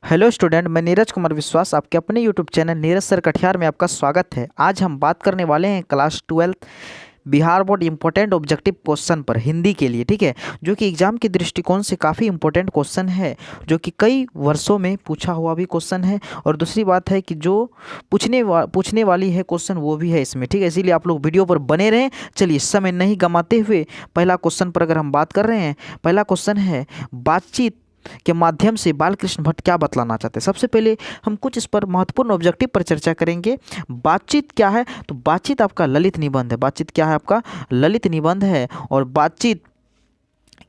Hello student, मैं नीरज कुमार विश्वास आपके अपने YouTube channel Neeraj sir Katihar में आपका स्वागत है। आज हम बात करने वाले हैं class 12 Bihar board important objective question पर हिंदी के लिए, ठीक है, जो कि एग्जाम के दृष्टिकोण से काफ़ी इम्पोर्टेंट क्वेश्चन है, जो कि कई वर्षों में पूछा हुआ भी क्वेश्चन है। और दूसरी बात है कि जो पूछने वाली है क्वेश्चन वो भी है इसमें, ठीक है, इसीलिए आप लोग वीडियो पर बने रहें। चलिए समय नहीं गंवाते हुए पहला क्वेश्चन पर अगर हम बात कर रहे हैं, पहला क्वेश्चन है बातचीत के माध्यम से बालकृष्ण भट्ट क्या बतलाना चाहते हैं। सबसे पहले हम कुछ इस पर महत्वपूर्ण ऑब्जेक्टिव पर चर्चा करेंगे। बातचीत क्या है, तो बातचीत आपका ललित निबंध है। बातचीत क्या है, आपका ललित निबंध है। और बातचीत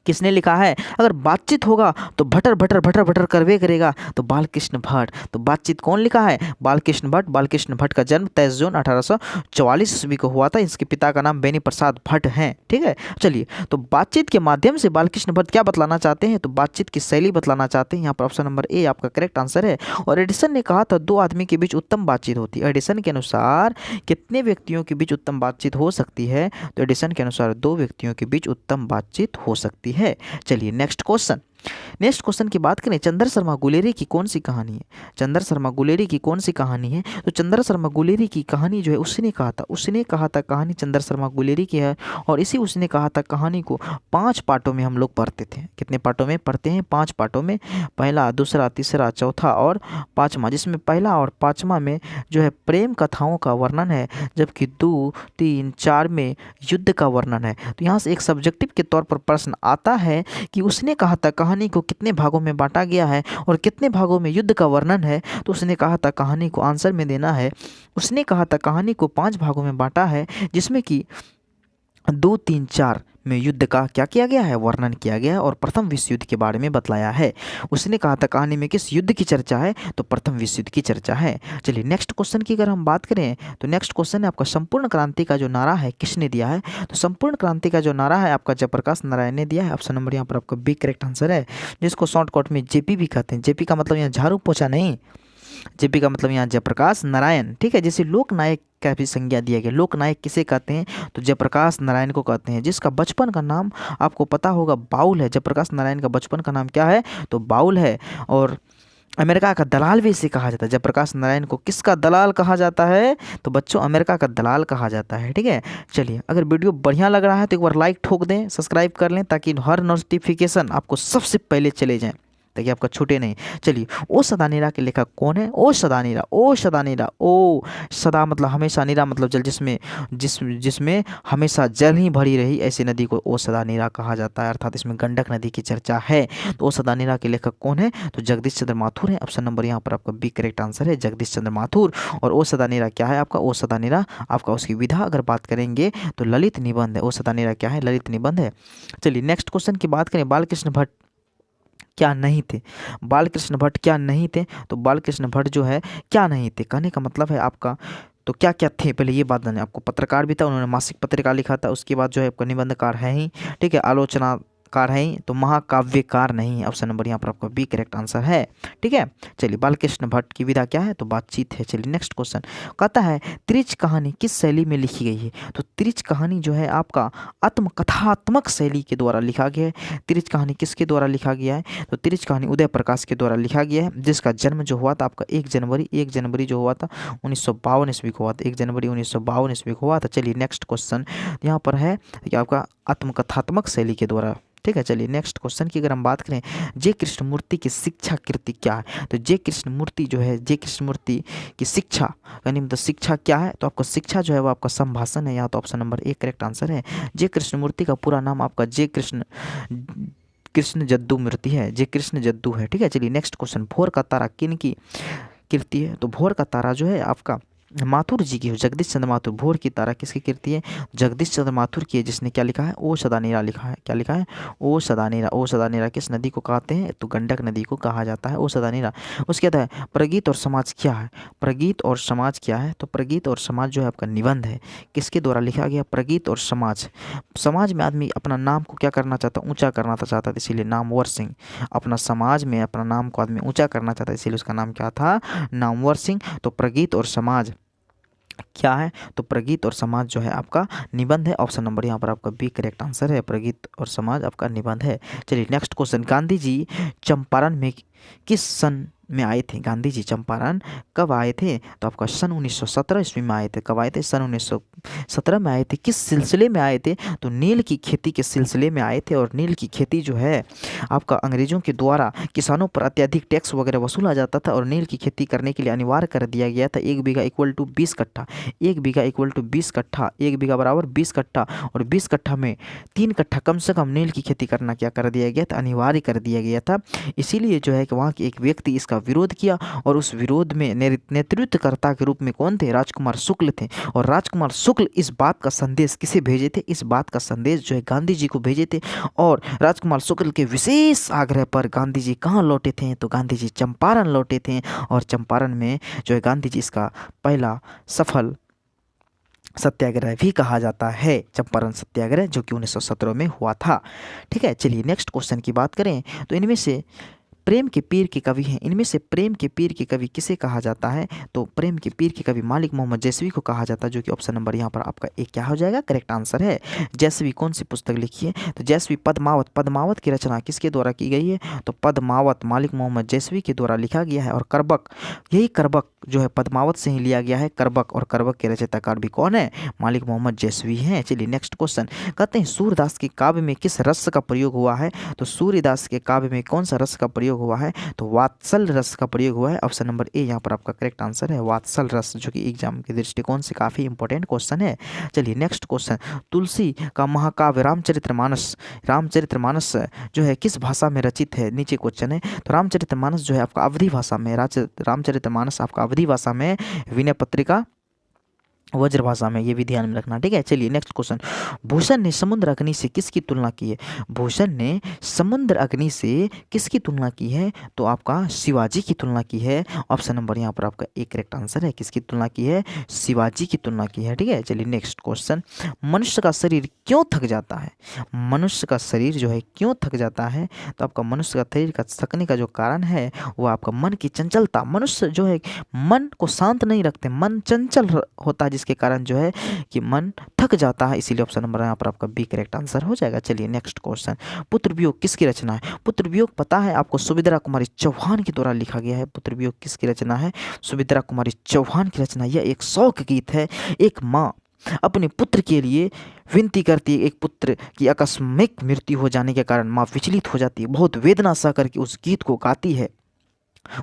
किसने लिखा है? अगर बातचीत होगा तो भटर भटर भटर भटर करवे करेगा, तो बालकृष्ण भट्ट। तो बातचीत कौन लिखा है? बालकृष्ण भट्ट। बालकृष्ण भट्ट का जन्म 23 जून 1844 ईस्वी को हुआ था। इसके पिता का नाम बेनी प्रसाद भट्ट हैं, ठीक है। चलिए, तो बातचीत के माध्यम से बालकृष्ण भट्ट क्या बतलाना चाहते हैं? तो बातचीत की शैली बतलाना चाहते हैं। यहाँ पर ऑप्शन नंबर ए आपका करेक्ट आंसर है। और एडिसन ने कहा था दो आदमी के बीच उत्तम बातचीत होती है। एडिसन के अनुसार कितने व्यक्तियों के बीच उत्तम बातचीत हो सकती है? तो एडिसन के अनुसार दो व्यक्तियों के बीच उत्तम बातचीत हो सकती है। चलिए नेक्स्ट क्वेश्चन की बात करें, चंद्र शर्मा गुलेरी की कौन सी कहानी है? चंद्र शर्मा गुलेरी की कौन सी कहानी है? तो चंद्र शर्मा गुलेरी की कहानी जो है उसने कहा था कहानी चंद्र शर्मा गुलेरी की है। और इसी उसने कहा था कहानी को 5 पार्टों में हम लोग पढ़ते थे। कितने पार्टों में पढ़ते हैं? 5 पार्टों में। पहला, दूसरा, तीसरा, चौथा और 5वां, जिसमें पहला और 5वां में जो है प्रेम कथाओं का वर्णन है, जबकि 2, 3, 4 में युद्ध का वर्णन है। तो यहाँ से एक सब्जेक्टिव के तौर पर प्रश्न आता है कि उसने कहा था कहानी को कितने भागों में बांटा गया है और कितने भागों में युद्ध का वर्णन है। तो उसने कहा था कहानी को आंसर में देना है। उसने कहा था कहानी को 5 भागों में बांटा है, जिसमें कि 2, 3, 4 में युद्ध का क्या किया गया है? वर्णन किया गया है और प्रथम विश्व युद्ध के बारे में बतलाया है। उसने कहा था कहानी में किस युद्ध की चर्चा है? तो प्रथम विश्व युद्ध की चर्चा है। चलिए नेक्स्ट क्वेश्चन की अगर हम बात करें, तो नेक्स्ट क्वेश्चन है आपका संपूर्ण क्रांति का जो नारा है किसने दिया है? तो संपूर्ण क्रांति का जो नारा है आपका जयप्रकाश नारायण ने दिया है। ऑप्शन नंबर यहाँ पर आपका बी करेक्ट आंसर है, जिसको शॉर्टकट में जेपी भी कहते हैं। जेपी का मतलब यहाँ झाड़ू पोछा नहीं, जेपी का मतलब यहाँ जयप्रकाश नारायण, ठीक है। जैसे लोकनायक का भी संज्ञा दिया गया। लोकनायक किसे कहते हैं? तो जयप्रकाश नारायण को कहते हैं, जिसका बचपन का नाम आपको पता होगा बाउल है। जयप्रकाश नारायण का बचपन का नाम क्या है? तो बाउल है। और अमेरिका का दलाल भी इसे कहा जाता है। जयप्रकाश नारायण को किसका दलाल कहा जाता है? तो बच्चों अमेरिका का दलाल कहा जाता है, ठीक है। चलिए, अगर वीडियो बढ़िया लग रहा है तो एक बार लाइक ठोक दें, सब्सक्राइब कर लें, ताकि हर नोटिफिकेशन आपको सबसे पहले चले जाएं, ताकि आपका छूटे नहीं। चलिए, ओ सदा नीरा के लेखक कौन है? ओ सदा नीरा, ओ सदा नीरा, ओ सदा मतलब हमेशा, नीरा मतलब जल, जिसमें हमेशा जल ही भरी रही, ऐसी नदी को ओ सदा नीरा कहा जाता है। अर्थात इसमें गंडक नदी की चर्चा है। तो ओ सदा नीरा के लेखक कौन है? तो जगदीश चंद्र माथुर है। ऑप्शन नंबर यहाँ पर आपका बी करेक्ट आंसर है, जगदीश चंद्र माथुर। और ओ सदा नीरा क्या है आपका? ओ सदा नीरा आपका उसकी विधा अगर बात करेंगे तो ललित निबंध है। ओ सदा नीरा क्या है? ललित निबंध है। चलिए नेक्स्ट क्वेश्चन की बात करें, बालकृष्ण भट्ट क्या नहीं थे? बालकृष्ण भट्ट क्या नहीं थे? तो बालकृष्ण भट्ट जो है क्या नहीं थे, कहने का मतलब है आपका, तो क्या क्या थे पहले ये बात जाने। आपको पत्रकार भी था, उन्होंने मासिक पत्रिका लिखा था। उसके बाद जो है आपका निबंधकार है ही, ठीक है, आलोचनाकार है ही, तो महाकाव्यकार नहीं है। ऑप्शन नंबर यहाँ पर आपका बी करेक्ट आंसर है, ठीक है। चलिए, बालकृष्ण भट्ट की विधा क्या है? तो बातचीत है। चलिए नेक्स्ट क्वेश्चन कहता है त्रिच कहानी किस शैली में लिखी गई है? तो त्रिच कहानी जो है आपका आत्मकथात्मक शैली के द्वारा लिखा गया है। त्रिच कहानी किसके द्वारा लिखा गया है? तो त्रिच कहानी उदय प्रकाश के द्वारा लिखा गया है, जिसका जन्म जो हुआ था आपका 1 जनवरी जो हुआ था 1952 ईस्वी को हुआ था। 1 जनवरी 1952 ईस्वी को हुआ था। चलिए नेक्स्ट क्वेश्चन यहाँ पर है कि आपका आत्मकथात्मक शैली के द्वारा, ठीक है। चलिए नेक्स्ट क्वेश्चन की अगर हम बात करें, जे कृष्णमूर्ति की शिक्षा कृति क्या है? तो जे कृष्णमूर्ति जो है, जे कृष्णमूर्ति की शिक्षा यानी मतलब शिक्षा क्या है? तो आपका शिक्षा जो है वो आपका संभाषण है। यहाँ तो option number A correct answer है। जे कृष्णमूर्ति का पूरा नाम आपका जे कृष्ण जद्दू मूर्ति है, जे कृष्ण जद्दू है, ठीक है। चलिए नेक्स्ट क्वेश्चन, भोर का तारा किन की कृति है? तो भोर का तारा जो है आपका माथुर जी की है, जगदीश चंद्र माथुर। भोर की तारा किसकी कृति है? जगदीश चंद्र माथुर की है, जिसने क्या लिखा है? ओ सदा नीरा लिखा है। क्या लिखा है? ओ सदा नीरा। ओ सदा नीरा किस नदी को कहते हैं? तो गंडक नदी को कहा जाता है ओ सदा नीरा। उसके बाद है प्रगीत और समाज क्या है? प्रगीत और समाज क्या है? तो प्रगीत और समाज जो है आपका निबंध है। किसके द्वारा लिखा गया? प्रगीत और समाज। समाज में आदमी अपना नाम को क्या करना चाहता? ऊंचा करना चाहता था, इसीलिए नामवर सिंह। अपना समाज में अपना नाम को आदमी ऊंचा करना चाहता, इसीलिए उसका नाम क्या था? नामवर सिंह। तो प्रगीत और समाज क्या है? तो प्रगीत और समाज जो है आपका निबंध है। ऑप्शन नंबर यहाँ पर आपका बी करेक्ट आंसर है, प्रगीत और समाज आपका निबंध है। चलिए नेक्स्ट क्वेश्चन, गांधी जी चंपारण में किस सन में आए थे गांधी जी चंपारण? कब आए थे? तो आपका सन 1917 ईस्वी में आए थे। कब आए थे? सन 1917 में आए थे। किस सिलसिले में आए थे? तो नील की खेती के सिलसिले में आए थे। और नील की खेती जो है आपका अंग्रेजों के द्वारा किसानों पर अत्यधिक टैक्स वगैरह वसूला जाता था और नील की खेती करने के लिए अनिवार्य कर दिया गया था। 1 बीघा इक्वल टू 20 कट्ठा, 1 बीघा इक्वल टू 20 कट्ठा, 1 बीघा बराबर 20 कट्ठा, और 20 कट्ठा में 3 कट्ठा कम से कम नील की खेती करना क्या कर दिया गया था? अनिवार्य कर दिया गया था। इसीलिए जो है कि वहाँ के एक व्यक्ति इसका विरोध किया और उस विरोध में नेतृत्वकर्ता के रूप में कौन थे? राजकुमार शुक्ल थे। और राजकुमार शुक्ल इस बात का संदेश किसे भेजे थे? इस बात का संदेश जो है गांधी जी को भेजे थे। और राजकुमार शुक्ल के विशेष आग्रह पर गांधी जी कहाँ लौटे थे? तो गांधी जी चंपारण लौटे थे। और चंपारण में जो है गांधी जी इसका पहला सफल सत्याग्रह भी कहा जाता है, चंपारण सत्याग्रह, जो कि 1917 में हुआ था। ठीक है, चलिए नेक्स्ट क्वेश्चन की बात करें तो इनमें से प्रेम के पीर के कवि हैं। इनमें से प्रेम के पीर के कवि किसे कहा जाता है? तो प्रेम के पीर के कवि मालिक मोहम्मद जैसवी को कहा जाता है, जो कि ऑप्शन नंबर यहाँ पर आपका एक क्या हो जाएगा? करेक्ट आंसर है। जैसवी कौन सी पुस्तक लिखी है? तो जैसवी पद्मावत। पद्मावत की रचना किसके द्वारा की गई है? तो पद्मावत मालिक मोहम्मद जैसवी के द्वारा लिखा गया है। और करबक, यही करबक जो है पद्मावत से ही लिया गया है, करबक। और करबक के रचयिताकार भी कौन है? मालिक मोहम्मद जैसवी हैं। चलिए नेक्स्ट क्वेश्चन, कहते हैं सूरदास के काव्य में किस रस का प्रयोग हुआ है? तो सूर्यदास के काव्य में कौन सा रस का प्रयोग हुआ है? तो वात्सल रस का प्रयोग हुआ है। ऑप्शन नंबर ए यहाँ पर आपका करेक्ट आंसर है, वात्सल रस, जो कि एग्जाम के दृष्टिकोण से काफी इंपॉर्टेंट क्वेश्चन है। चलिए नेक्स्ट क्वेश्चन, तुलसी का महाकाव्य रामचरितमानस, रामचरितमानस जो है किस भाषा में रचित है? नीचे क्वेश्चन है। तो रामचरितमानस जो है आपका अवधी भाषा में, रामचरितमानस आपका अवधी भाषा में, विनय पत्रिका वज्र भाषा में, ये भी ध्यान में रखना। ठीक है, चलिए नेक्स्ट क्वेश्चन, भूषण ने समुद्र अग्नि से किसकी तुलना की है? भूषण ने समुद्र अग्नि से किसकी तुलना की है? तो आपका शिवाजी की तुलना की है। ऑप्शन नंबर यहाँ पर आपका एक करेक्ट आंसर है। किसकी तुलना की है? शिवाजी की तुलना की है। ठीक है, चलिए नेक्स्ट क्वेश्चन, मनुष्य का शरीर क्यों थक जाता है? मनुष्य का शरीर जो है क्यों थक जाता है? तो आपका मनुष्य का शरीर का थकने का जो कारण है वो आपका मन की चंचलता। मनुष्य जो है मन को शांत नहीं रखते, मन चंचल होता है, जिसके कारण जो है कि मन थक जाता है। इसीलिए ऑप्शन नंबर यहाँ पर आपका बी करेक्ट आंसर हो जाएगा। चलिए नेक्स्ट क्वेश्चन, पुत्र वियोग किसकी रचना है? पुत्र वियोग पता है आपको, सुभद्रा कुमारी चौहान के द्वारा लिखा गया है। पुत्र वियोग किसकी रचना है? सुभद्रा कुमारी चौहान की रचना। यह एक शोक गीत है। एक माँ अपने पुत्र के लिए विनती करती है। एक पुत्र की आकस्मिक मृत्यु हो जाने के कारण माँ विचलित हो जाती है, बहुत वेदना सह करके उस गीत को गाती है,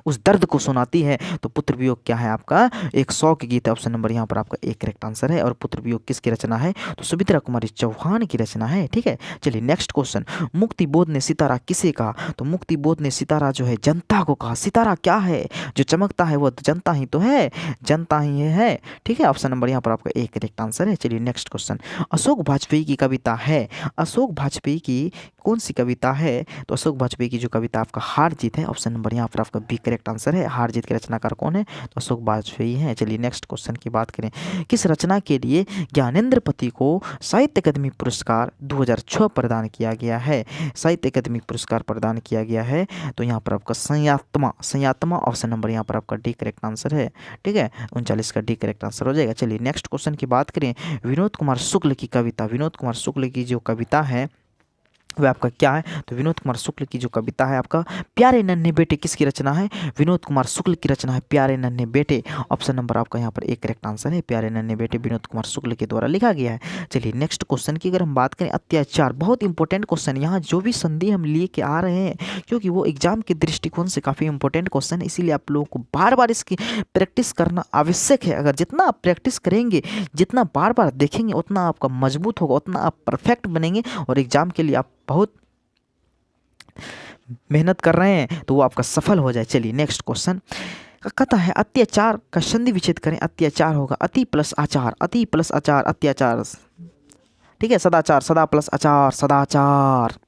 उस दर्द को सुनाती है। तो पुत्र वियोग क्या है आपका? एक शोक गीत है। ऑप्शन नंबर यहाँ पर आपका एक करेक्ट आंसर है। और पुत्र वियोग किसकी रचना है? तो सुभद्रा कुमारी चौहान की रचना है। ठीक है, चलिए नेक्स्ट क्वेश्चन, मुक्ति बोध ने सितारा किसे कहा? तो मुक्ति बोध ने सितारा जो है जनता को कहा। सितारा क्या है? जो चमकता है वो जनता ही तो है, जनता ही है। ठीक है, ऑप्शन नंबर यहाँ पर आपका एक करेक्ट आंसर है। चलिए नेक्स्ट क्वेश्चन, अशोक वाजपेयी की कविता है, अशोक वाजपेयी की कौन सी कविता है? तो अशोक वाजपेयी की जो कविता आपका हार जीत है। ऑप्शन नंबर यहाँ पर आपका बी करेक्ट आंसर है। हार जीत के रचनाकार कौन है? तो अशोक वाजपेयी हैं। चलिए नेक्स्ट क्वेश्चन की बात करें, किस रचना के लिए ज्ञानेंद्र पति को साहित्य अकादमी पुरस्कार 2006 प्रदान किया गया है? साहित्य अकादमी पुरस्कार प्रदान किया गया है। तो यहाँ पर आपका संयात्मा, संयात्मा ऑप्शन नंबर यहाँ पर आपका डी करेक्ट आंसर है। ठीक है, 39 का डी करेक्ट आंसर हो जाएगा। चलिए नेक्स्ट क्वेश्चन की बात करें, विनोद कुमार शुक्ल की कविता, विनोद कुमार शुक्ल की जो कविता है वह आपका क्या है? तो विनोद कुमार शुक्ल की जो कविता है आपका प्यारे नन्हे बेटे किसकी रचना है? विनोद कुमार शुक्ल की रचना है, प्यारे नन्हे बेटे। ऑप्शन नंबर आपका यहाँ पर एक करेक्ट आंसर है, प्यारे नन्हे बेटे विनोद कुमार शुक्ल के द्वारा लिखा गया है। चलिए नेक्स्ट क्वेश्चन की अगर हम बात करें, अत्याचार, बहुत इंपॉर्टेंट क्वेश्चन। यहाँ जो भी संधि हम लेके आ रहे हैं क्योंकि वो एग्जाम के दृष्टिकोण से काफ़ी इंपॉर्टेंट क्वेश्चन है, इसीलिए आप लोगों को बार बार इसकी प्रैक्टिस करना आवश्यक है। अगर जितना आप प्रैक्टिस करेंगे, जितना बार बार देखेंगे, उतना आपका मजबूत होगा, उतना आप परफेक्ट बनेंगे और एग्जाम के लिए आप बहुत मेहनत कर रहे हैं तो वो आपका सफल हो जाए। चलिए नेक्स्ट क्वेश्चन कहता है, अत्याचार का संधि विच्छेद करें। अत्याचार होगा अति प्लस आचार, अति प्लस आचार, अत्याचार। ठीक है, सदाचार, सदा प्लस आचार, सदाचार।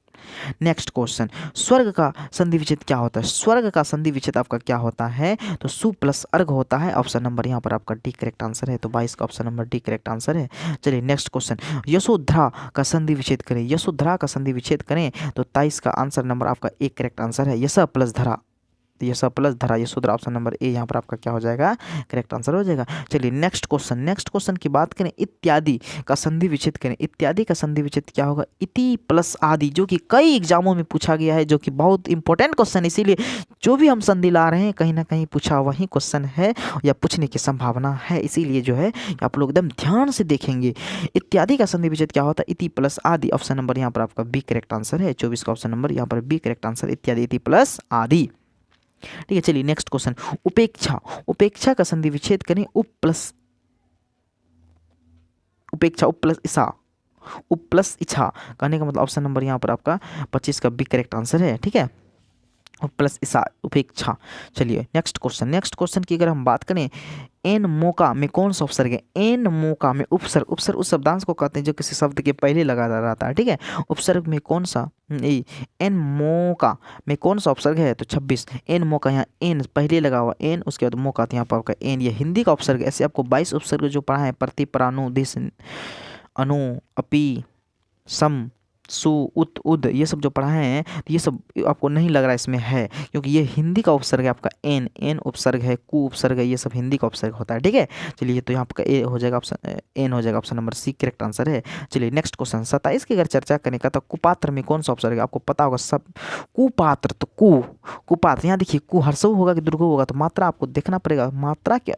नेक्स्ट क्वेश्चन, स्वर्ग का संधि विच्छेद क्या होता है? स्वर्ग का संधि विच्छेद आपका क्या होता है? तो सु प्लस अर्घ होता है। ऑप्शन नंबर यहाँ पर आपका डी करेक्ट आंसर है। तो 22 का option number D correct answer है। चलिए नेक्स्ट क्वेश्चन, यशोधरा का संधि विच्छेद करें। यशोधरा का संधि विच्छेद करें तो 23 का आंसर नंबर आपका एक करेक्ट आंसर है, यश प्लस धरा। तो ये सब प्लस धरा, ये सूत्र ऑप्शन नंबर ए यहाँ पर आपका क्या हो जाएगा, करेक्ट आंसर हो जाएगा। चलिए नेक्स्ट क्वेश्चन की बात करें, इत्यादि का संधि विच्छेद करें। इत्यादि का संधि विच्छेद क्या होगा, इति प्लस आदि, जो कि कई एग्जामों में पूछा गया है, जो कि बहुत इंपॉर्टेंट क्वेश्चन, इसीलिए जो भी हम संधि ला रहे हैं कहीं ना कहीं पूछा वही क्वेश्चन है या पूछने की संभावना है, इसीलिए जो है आप लोग एकदम ध्यान से देखेंगे। इत्यादि का संधि विच्छेद क्या होता है, इति प्लस आदि, ऑप्शन नंबर यहाँ पर आपका बी करेक्ट आंसर है। 24 का ऑप्शन नंबर यहाँ पर बी करेक्ट आंसर, इत्यादि इति प्लस आदि। ठीक है, चलिए नेक्स्ट क्वेश्चन, उपेक्षा। उपेक्षा का संधि विच्छेद करें, उप प्लस उपेक्षा, उप प्लस ईसा, उप प्लस इच्छा, कहने का मतलब ऑप्शन नंबर यहाँ पर आपका 25 का बी करेक्ट आंसर है। ठीक है, प्लस ईसा, उपेक्षा। चलिए नेक्स्ट क्वेश्चन की अगर हम बात करें, एन मौका में कौन सा उपसर्ग है, एन मौका में उपसर्ग, उपसर्ग उस शब्दांश को कहते हैं जो किसी शब्द के पहले लगाया रहता है। ठीक है, उपसर्ग में कौन सा, एन मौका में कौन सा उपसर्ग है, तो 26। एन मौका, यहाँ एन पहले लगा हुआ एन, उसके बाद मौका, तो यहाँ पर आपका एन, ये हिंदी का उपसर्ग। ऐसे आपको 22 उपसर्ग जो पढ़ा है, प्रति, प्राणु, दिश, अनु, अपि, सम, सु, उत, उद, ये सब जो पढ़ाए हैं, तो ये सब आपको नहीं लग रहा है इसमें है, क्योंकि ये हिंदी का उपसर्ग है आपका एन, एन उपसर्ग है, कु उपसर्ग है, ये सब हिंदी का उपसर्ग होता है। ठीक है, चलिए तो यहाँ पर ए हो जाएगा ऑप्शन, एन हो जाएगा, option number C correct answer है। चलिए नेक्स्ट क्वेश्चन 27 की अगर चर्चा करने का, तो कुपात्र में कौन सा उपसर्ग है, आपको पता होगा सब, कुपात्र, तो कुपात्र, यहाँ देखिए कु हर्षऊ होगा कि दुर्गो होगा, तो मात्रा आपको देखना पड़ेगा, मात्रा के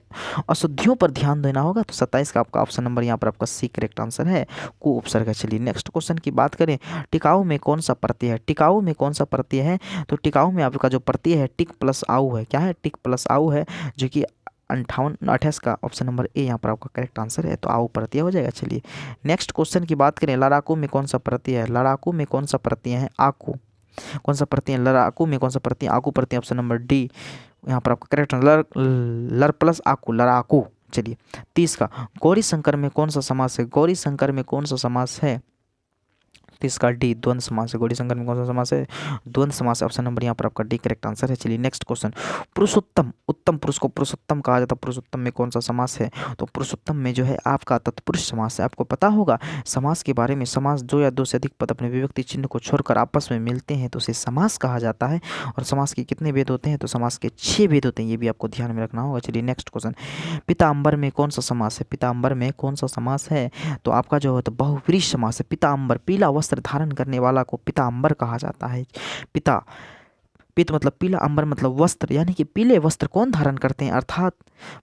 अशुद्धियों पर ध्यान देना होगा, तो 27 का आपका ऑप्शन नंबर यहाँ पर आपका सी करेक्ट आंसर है, कु उपसर्ग है। चलिए नेक्स्ट क्वेश्चन की बात करें, टिकाऊ में कौन सा प्रत्यय है, टिकाऊ में कौन सा प्रत्यय है, तो टिकाऊ में आपका जो प्रत्यय है टिक प्लस आऊ है, क्या है, टिक प्लस आऊ है, जो कि 58 का ऑप्शन नंबर ए यहाँ पर आपका करेक्ट आंसर है, तो आऊ प्रत्यय हो जाएगा। चलिए नेक्स्ट क्वेश्चन की बात करें, लड़ाकू में कौन सा प्रत्यय है, लड़ाकू में कौन सा प्रत्यय है, आकू, कौन सा प्रत्यय है, लड़ाकू में कौन सा प्रत्यय, आकू प्रत्यय, ऑप्शन नंबर डी यहाँ पर आपका करेक्ट, लर प्लस आकू, लड़ाकू। चलिए 30 का, गौरी शंकर में कौन सा समास है, गौरी शंकर में कौन सा समास है, तो इसका डी द्वंद्व समास है, गौरी शंकर में कौन सा समास है, द्वंद्व समास है, ऑप्शन नंबर यहाँ पर आपका डी करेक्ट आंसर है। चलिए नेक्स्ट क्वेश्चन, पुरुषोत्तम, उत्तम पुरुष को पुरुषोत्तम कहा जाता है, पुरुषोत्तम में कौन सा समास है, तो पुरुषोत्तम में जो है आपका तत्पुरुष समास है। आपको पता होगा समास के बारे में, समास दो या दो से अधिक पद अपने विभक्ति चिन्ह को छोड़कर आपस में मिलते हैं तो उसे समास कहा जाता है। और समास के कितने भेद होते हैं, तो समास के 6 भेद होते हैं, ये भी आपको ध्यान में रखना होगा। चलिए नेक्स्ट क्वेश्चन, पीताम्बर में कौन सा समास है, पीताम्बर में कौन सा समास है, तो आपका जो है तो बहुव्रीहि समास है। पीताम्बर, पीला वस्त्र धारण करने वाला को पीताम्बर कहा जाता है। पित मतलब पीला, अंबर मतलब वस्त्र, यानी कि पीले वस्त्र कौन धारण करते हैं, अर्थात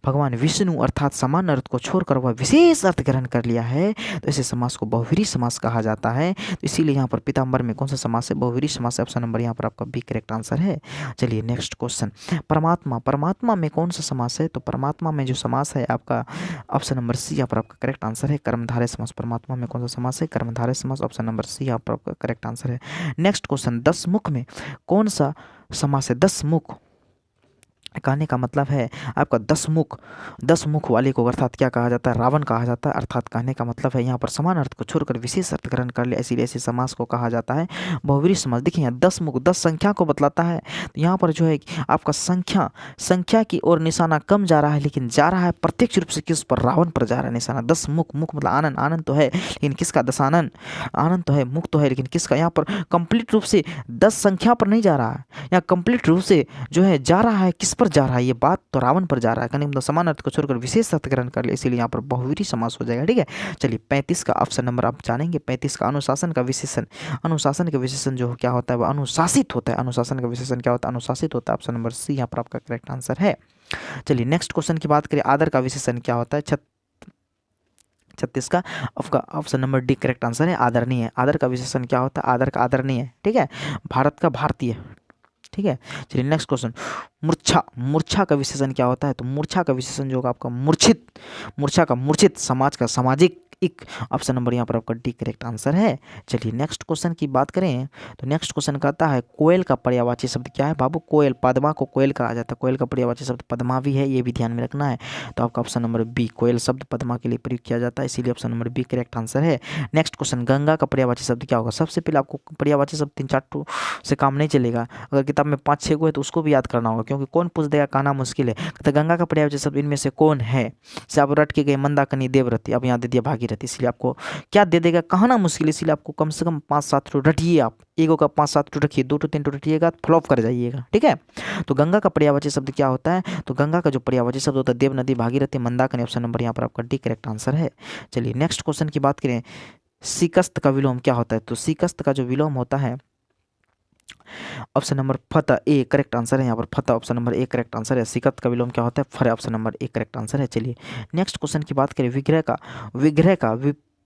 भगवान विष्णु, अर्थात समान अर्थ को छोड़कर वह विशेष अर्थ ग्रहण कर लिया है, तो ऐसे समास को बहुव्रीहि समास कहा जाता है। तो इसीलिए यहाँ पर पीताम्बर में कौन सा समास है, बहुव्रीहि समास है, ऑप्शन नंबर यहाँ पर आपका बी करेक्ट आंसर है। चलिए नेक्स्ट क्वेश्चन, परमात्मा, परमात्मा में कौन सा समास है, तो परमात्मा में जो समास है आपका ऑप्शन नंबर सी यहाँ पर आपका करेक्ट आंसर है, कर्मधारय समास। परमात्मा में कौन सा समास है, कर्मधारय समास, ऑप्शन नंबर सी यहाँ पर आपका करेक्ट आंसर है। नेक्स्ट क्वेश्चन, 10 मुख में कौन सा समास है, 10 मुख, कहने का मतलब है आपका 10 मुख वाले को अर्थात क्या कहा जाता है, रावण कहा जाता है। अर्थात कहने का मतलब है यहाँ पर समान अर्थ को छोड़कर विशेष अर्थ ग्रहण कर ले, इसीलिए ऐसे समास को कहा जाता है बहुव्रीहि समास। देखिए यहाँ 10 मुख 10 संख्या को बतलाता है, तो यहाँ पर जो है आपका संख्या की ओर निशाना कम जा रहा है, लेकिन जा रहा है प्रत्यक्ष रूप से किस पर, रावण पर जा रहा है निशाना। 10 मुख, मुख मतलब आनंद, आनंद तो है लेकिन किसका, दशानन, आनंद तो है, मुख तो है लेकिन किसका, यहाँ पर कंप्लीट रूप से 10 संख्या पर नहीं जा रहा है, यहाँ कंप्लीट रूप से जो है जा रहा है किस पर जा रहा है, ये बात तो रावण पर जा रहा है, मतलब समान अर्थ को छोड़कर विशेष अर्थ ग्रहण कर ले, इसीलिए यहाँ पर बहुव्रीहि समास हो जाएगा। ठीक है, चलिए 35 का ऑप्शन नंबर आप जानेंगे, 35 का, अनुशासन का विशेषण, अनुशासन का विशेषण जो क्या होता है वह अनुशासित होता है, अनुशासन का विशेषण क्या होता है, अनुशासित होता है, ऑप्शन नंबर सी यहाँ पर आपका करेक्ट आंसर है। चलिए नेक्स्ट क्वेश्चन की बात करें, आदर का विशेषण क्या होता है, 36 का आपका option number D correct answer है, आदरणीय। आदर का विशेषण क्या होता है, आदर का आदरणीय। ठीक है, भारत का भारतीय। ठीक है, चलिए नेक्स्ट क्वेश्चन, मूर्छा, मूर्छा का विशेषण क्या होता है, तो मूर्छा का विशेषण जो होगा आपका मूर्छित, मूर्छा का मूर्छित, समाज का सामाजिक, ऑप्शन नंबर यहाँ पर आपका डी करेक्ट आंसर है। चलिए नेक्स्ट क्वेश्चन की बात करें, तो नेक्स्ट क्वेश्चन कहता है कोयल का पर्यायवाची शब्द क्या है, बाबू कोयल, पद्मा को कोयल कहा जाता है, कोयल का पर्यायवाची शब्द पद्मा भी है, ये भी ध्यान में रखना है। तो आपका ऑप्शन नंबर बी, कोयल शब्द पद्मा के लिए प्रयोग किया जाता है, इसीलिए option number B correct answer है। नेक्स्ट क्वेश्चन, गंगा का पर्यायवाची शब्द क्या होगा, सबसे पहले आपको पर्यायवाची शब्द 3-4 से काम नहीं चलेगा, अगर किताब में 5-6 को है तो उसको भी याद करना होगा, क्योंकि कौन पूछ देगा कहना मुश्किल है। तो गंगा का पर्यायवाची शब्द इनमें से कौन है, से आप रट के गए, मंदाकिनी, देवव्रती, अब यहाँ दे दिया भागीरथी। रहती है, इसलिए आपको क्या दे देगा, कहना मुश्किल, इसलिए आपको कम से कम 5-7 टू रटिए, आप एक का 5-7 टू रखिए, 2 टू 3 टू रटिएगा फ्लॉप कर जाइएगा, ठीक है। तो गंगा का पर्यायवाची शब्द क्या होता है, तो गंगा का जो पर्यायवाची शब्द होता है देव नदी, भागीरथी, मंदाकिनी, ऑप्शन नंबर यहाँ पर आपका डी करेक्ट आंसर है। चलिए नेक्स्ट क्वेश्चन की बात करें, सिकस्त का विलोम क्या होता है, तो सिकस्त का जो विलोम होता है ऑप्शन नंबर फतह ए करेक्ट आंसर है, यहाँ पर फतह option number A correct answer है। सिकत का विलोम क्या होता है, फर option number A correct answer है। चलिए नेक्स्ट क्वेश्चन की बात करें, विग्रह का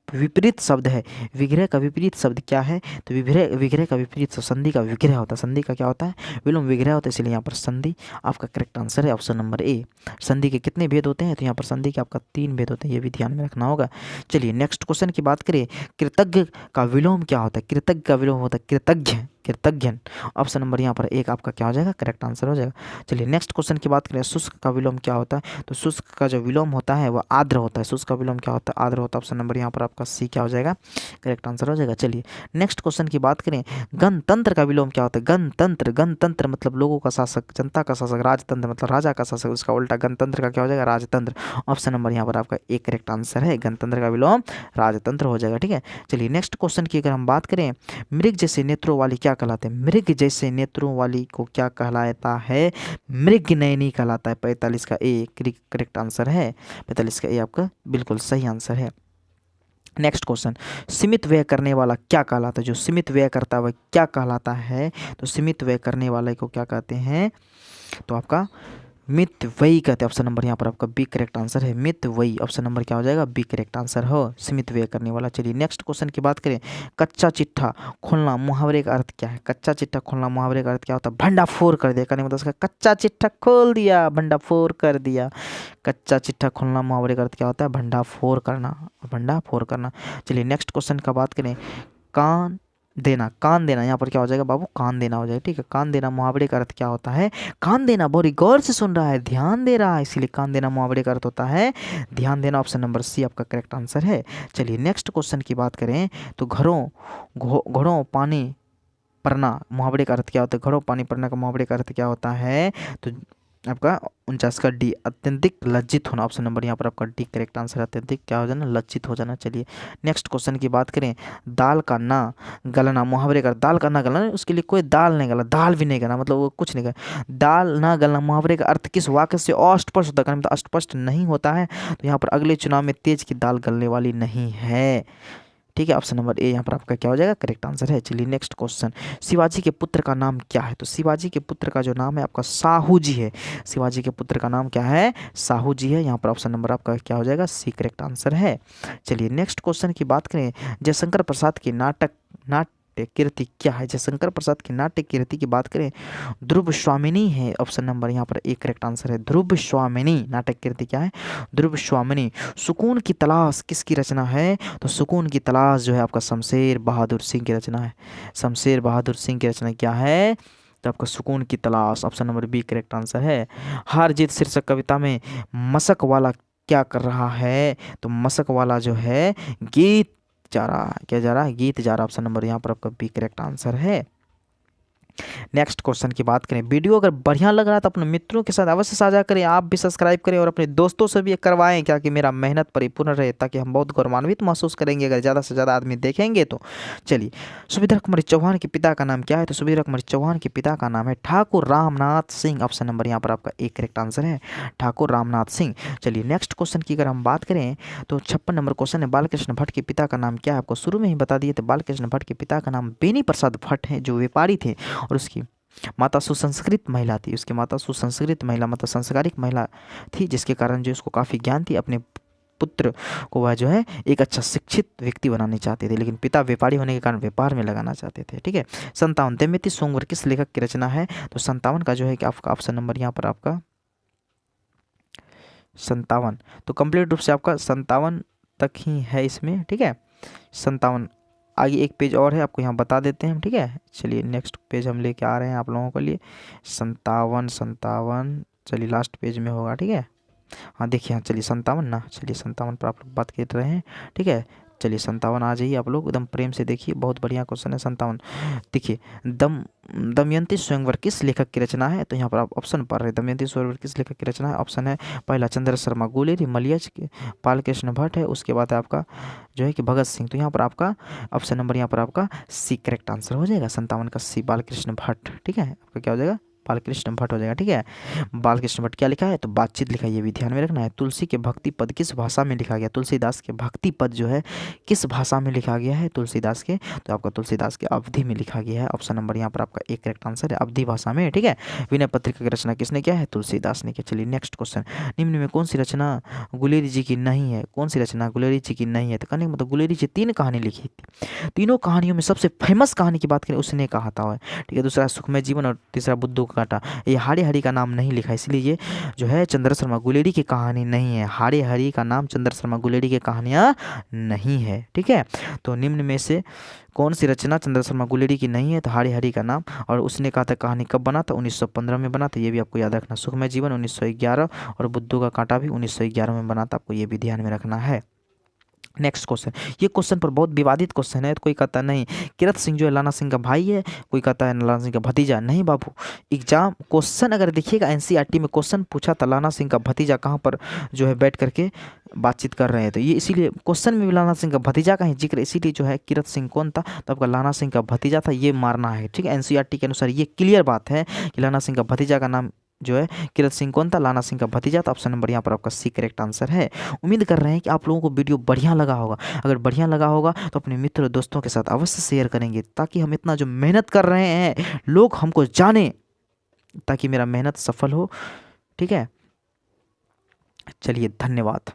विपरीत शब्द है, विग्रह का विपरीत शब्द क्या है, तो विग्रह का विपरीत संधि का विग्रह होता है, संधि का क्या होता है, विलोम विग्रह होता है, इसलिए यहाँ पर संधि आपका करेक्ट आंसर है ऑप्शन नंबर ए। संधि के कितने भेद होते हैं, तो यहाँ पर संधि के आपका 3 भेद होते हैं, ये भी ध्यान में रखना होगा। चलिए नेक्स्ट क्वेश्चन की बात करें, कृतज्ञ का विलोम क्या होता है, कृतज्ञ का विलोम होता है कृतज्ञ, कृतज्ञन, ऑप्शन नंबर यहाँ पर एक आपका क्या हो जाएगा, करेक्ट आंसर हो जाएगा। चलिए नेक्स्ट क्वेश्चन की बात करें, शुष्क का विलोम क्या होता है, तो शुष्क का जो विलोम होता है वह आर्द्र होता है, शुष्क का विलोम क्या होता है, आर्द्र होता है, ऑप्शन नंबर यहाँ पर आपका सी क्या हो जाएगा, करेक्ट आंसर हो जाएगा। चलिए नेक्स्ट क्वेश्चन की बात करें, गणतंत्र का विलोम क्या होता है, गणतंत्र, गणतंत्र मतलब लोगों का शासक, जनता का शासक, राजतंत्र मतलब राजा का शासक, उसका उल्टा गणतंत्र का क्या हो जाएगा, राजतंत्र, ऑप्शन नंबर यहाँ पर आपका एक करेक्ट आंसर है, गणतंत्र का विलोम राजतंत्र हो जाएगा, ठीक है। चलिए नेक्स्ट क्वेश्चन की अगर हम बात करें, मृग जैसे नेत्रों वाली क्या कहलाते हैं, मृग जैसे नेत्रों वाली को क्या कहलाता है, मृगनयनी कहलाता है, 45 का ए करेक्ट आंसर है, 45 का ए आपका बिल्कुल सही आंसर है। नेक्स्ट क्वेश्चन, सीमित व्यय करने वाला क्या कहलाता है, जो सीमित व्यय करता है वह क्या कहलाता है, तो सीमित व्यय करने वाले को क्या कहते हैं, तो आपका मितव्ययी कहते हैं, ऑप्शन नंबर यहाँ पर आपका बी करेक्ट आंसर है, मितव्ययी, ऑप्शन नंबर क्या हो जाएगा, बी करेक्ट आंसर हो, सीमित व्यय करने वाला। चलिए नेक्स्ट क्वेश्चन की बात करें, कच्चा चिट्ठा खोलना मुहावरे का अर्थ क्या है, कच्चा चिट्ठा खोलना मुहावरे का अर्थ क्या होता है, भंडाफोड़ कर दिया, कहने मतलब उसका कच्चा चिट्ठा खोल दिया, भंडाफोड़ कर दिया, कच्चा चिट्ठा खोलना मुहावरे का अर्थ क्या होता है, भंडाफोड़ करना, भंडाफोड़ करना। चलिए नेक्स्ट क्वेश्चन का बात करें, कान देना, कान देना, यहाँ पर क्या हो जाएगा बाबू, कान देना हो जाएगा, ठीक है। कान देना मुहावरे का अर्थ क्या होता है, कान देना, बड़ी गौर से सुन रहा है, ध्यान दे रहा है, इसीलिए कान देना मुहावरे का अर्थ होता है ध्यान देना, ऑप्शन नंबर सी आपका करेक्ट आंसर है। चलिए नेक्स्ट क्वेश्चन की बात करें, तो घड़ों पानी पड़ना मुहावरे का अर्थ क्या होता है, घड़ों पानी पड़ना का मुहावरे का अर्थ क्या होता है, तो आपका 49 का डी अत्यंतिक लज्जित होना, ऑप्शन नंबर यहाँ पर आपका डी करेक्ट आंसर है, अत्यंतिक क्या हो जाना, लज्जित हो जाना। चलिए नेक्स्ट क्वेश्चन की बात करें, दाल का ना गलना मुहावरे का, दाल का ना गलना, उसके लिए कोई दाल नहीं गला, दाल भी नहीं गलना मतलब वो कुछ नहीं गला, दाल ना गलना मुहावरे का अर्थ किस वाक्य से अस्पष्ट होता है, मतलब अस्पष्ट नहीं होता है, तो यहाँ पर अगले चुनाव में तेज की दाल गलने वाली नहीं है, ठीक है, ऑप्शन नंबर ए यहाँ पर आपका क्या हो जाएगा, करेक्ट आंसर है। चलिए नेक्स्ट क्वेश्चन, शिवाजी के पुत्र का नाम क्या है, तो शिवाजी के पुत्र का जो नाम है आपका साहू जी है, शिवाजी के पुत्र का नाम क्या है, साहू जी है, यहाँ पर ऑप्शन नंबर आपका क्या हो जाएगा, सी करेक्ट आंसर है। चलिए नेक्स्ट क्वेश्चन की बात करें, जयशंकर प्रसाद की नाट्य कीर्ति क्या है, जयशंकर प्रसाद की नाट्य कीर्ति की बात करें, ध्रुव स्वामिनी है, ऑप्शन नंबर यहाँ पर एक करेक्ट आंसर है, ध्रुव स्वामिनी, नाटक कीर्ति क्या है, ध्रुव स्वामिनी। सुकून की तलाश किसकी रचना है, तो सुकून की तलाश जो है आपका शमशेर बहादुर सिंह की रचना है, शमशेर बहादुर सिंह की रचना क्या है, तो आपका सुकून की तलाश, option number B correct answer है। हार जीत शीर्षक कविता में मशक वाला क्या कर रहा है, तो मशक वाला जो है गीत जा रहा है, क्या जा रहा है, गीत जा रहा है, ऑप्शन नंबर यहाँ पर आपका बी करेक्ट आंसर है। नेक्स्ट क्वेश्चन की बात करें, वीडियो अगर बढ़िया लग रहा है तो अपने मित्रों के साथ अवश्य साझा करें, आप भी सब्सक्राइब करें और अपने दोस्तों से भी करवाएं, क्या कि मेरा मेहनत परिपूर्ण रहे, ताकि हम बहुत गौरवान्वित महसूस करेंगे अगर ज़्यादा से ज़्यादा आदमी देखेंगे तो। चलिए, सुभद्रा कुमारी चौहान के पिता का नाम क्या है, तो सुभद्रा कुमारी चौहान के पिता का नाम है ठाकुर रामनाथ सिंह, ऑप्शन नंबर यहाँ पर आपका एक करेक्ट आंसर है, ठाकुर रामनाथ सिंह। चलिए नेक्स्ट क्वेश्चन की अगर हम बात करें, तो 56 नंबर क्वेश्चन है, बालकृष्ण भट्ट के पिता का नाम क्या है, आपको शुरू में ही बता दिए, तो बालकृष्ण भट्ट के पिता का नाम बेनी प्रसाद भट्ट है, जो व्यापारी थे, और उसकी माता सुसंस्कृत महिला थी, उसकी माता सुसंस्कृत महिला मतलब संस्कारिक महिला थी, जिसके कारण जो उसको काफ़ी ज्ञान थी, अपने पुत्र को वह जो है एक अच्छा शिक्षित व्यक्ति बनाने चाहते थे, लेकिन पिता व्यापारी होने के कारण व्यापार में लगाना चाहते थे, ठीक है। 57 दमयंती स्वयंवर किस लेखक की रचना है, तो 57 का जो है कि आपका ऑप्शन नंबर यहाँ पर आपका 57, तो कंप्लीट रूप से आपका 57 तक ही है इसमें, ठीक है, 57। आगे एक पेज और है, आपको यहाँ बता देते हैं हम, ठीक है। चलिए नेक्स्ट पेज हम लेके आ रहे हैं आप लोगों के लिए, 57, चलिए लास्ट पेज में होगा, ठीक है। हाँ देखिए, हाँ चलिए 57 ना, चलिए 57 पर आप लोग बात कर रहे हैं, ठीक है। चलिए 57 आ जाइए आप लोग, एकदम प्रेम से देखिए, बहुत बढ़िया क्वेश्चन है 57। देखिए दमयंती स्वयंवर किस लेखक की रचना है? तो यहाँ पर आप ऑप्शन पढ़ रहे हैं, दमयंती स्वयंवर किस लेखक की रचना है? ऑप्शन है पहला चंद्र शर्मा गुलेरी, मलयज बालकृष्ण भट्ट है, उसके बाद है आपका जो है कि भगत सिंह। तो यहाँ पर आपका ऑप्शन नंबर यहाँ पर आपका सी करेक्ट आंसर हो जाएगा, 57 का सी, बालकृष्ण भट्ट। ठीक है, आपका क्या हो जाएगा? बालकृष्ण भट्ट हो जाएगा। ठीक है, बालकृष्ण भट्ट क्या लिखा है? तो बातचीत लिखा है, ये भी ध्यान में रखना है। तुलसी के भक्ति पद किस भाषा में लिखा गया? तुलसीदास के भक्ति पद जो है किस भाषा में लिखा गया है? तुलसीदास के, तो आपका तुलसीदास के अवधि में लिखा गया है। ऑप्शन नंबर यहाँ पर आपका एक करेक्ट आंसर है, अवधि भाषा में। ठीक है, विनय पत्रिका की रचना किसने किया है? तुलसीदास ने किया। चलिए नेक्स्ट क्वेश्चन, निम्न में कौन सी रचना गुलेरी जी की नहीं है? कौन सी रचना गुलेरी जी की नहीं है? तो कहने का मतलब गुलेरी जी 3 कहानी लिखी थी, तीनों कहानियों में सबसे फेमस कहानी की बात करें उसने कहा था। ठीक है, दूसरा सुखमय जीवन और तीसरा बुद्धू का कांटा। ये हाड़ी हरी का नाम नहीं लिखा, इसलिए ये जो है चंद्र शर्मा गुलेरी की कहानी नहीं है। हाड़ी हरी का नाम चंद्र शर्मा गुलेरी की कहानियाँ नहीं है। ठीक है, तो निम्न में से कौन सी रचना चंद्र शर्मा गुलेरी की नहीं है? तो हाड़ी हरी का नाम, और उसने कहा था कहानी कब बना था? 1915 में बना था, ये भी आपको याद रखना। सुखमय जीवन 1911 और बुद्धू का कांटा भी 1911 में बना था, आपको ये भी ध्यान में रखना है। नेक्स्ट क्वेश्चन, ये क्वेश्चन पर बहुत विवादित क्वेश्चन है। तो कोई कहता नहीं किरत सिंह जो है लाना सिंह का भाई है, कोई कहता है लाना सिंह का भतीजा। नहीं बाबू, एग्जाम क्वेश्चन अगर देखिएगा एनसीईआरटी में क्वेश्चन पूछा था लाना सिंह का भतीजा कहाँ पर जो है बैठ करके बातचीत कर रहे हैं, तो ये इसीलिए क्वेश्चन में भी लाना सिंह का भतीजा का ही जिक्र, इसीलिए जो है किरत सिंह कौन था? तो आपका लाना सिंह का भतीजा था, ये मारना है। ठीक है, एनसीईआरटी के अनुसार ये क्लियर बात है कि लाना सिंह का भतीजा का नाम जो है किरत सिंह कौन था? लाना सिंह का भतीजा। तो ऑप्शन नंबर यहाँ पर आपका सी करेक्ट आंसर है। उम्मीद कर रहे हैं कि आप लोगों को वीडियो बढ़िया लगा होगा। अगर बढ़िया लगा होगा तो अपने मित्र दोस्तों के साथ अवश्य शेयर करेंगे, ताकि हम इतना जो मेहनत कर रहे हैं लोग हमको जाने, ताकि मेरा मेहनत सफल हो। ठीक है, चलिए धन्यवाद।